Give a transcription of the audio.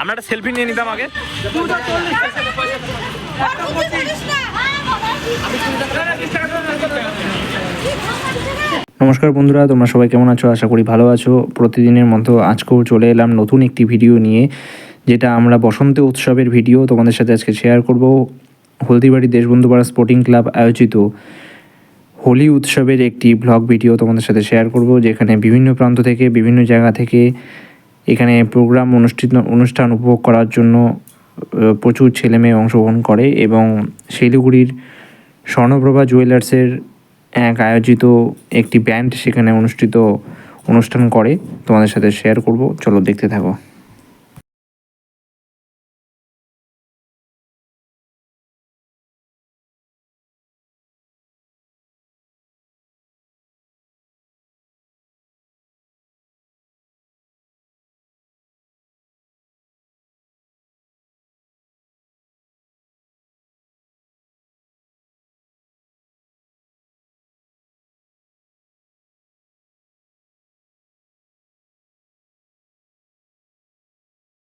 আমরা একটা সেলফি নিয়ে নিতাম আগে। নমস্কার বন্ধুরা, তোমরা সবাই কেমন আছো? আশা করি ভালো আছো। প্রতিদিনের মতো আজকেও চলে এলাম নতুন একটি ভিডিও নিয়ে, যেটা আমরা বসন্ত উৎসবের ভিডিও তোমাদের সাথে আজকে শেয়ার করব। হলদিবাড়ি দেশবন্ধু পাড়া স্পোর্টিং ক্লাব আয়োজিত হোলি উৎসবের একটি ব্লগ ভিডিও তোমাদের সাথে শেয়ার করব, যেখানে বিভিন্ন প্রান্ত থেকে বিভিন্ন জায়গা থেকে এখানে প্রোগ্রাম অনুষ্ঠান উপভোগ করার জন্য প্রচুর ছেলেমেয়ে অংশগ্রহণ করে এবং শিলিগুড়ির স্বর্ণপ্রভা জুয়েলার্সের এক আয়োজিত একটি ব্যান্ড সেখানে অনুষ্ঠান করে। তোমাদের সাথে শেয়ার করব, চলো দেখতে থাকো।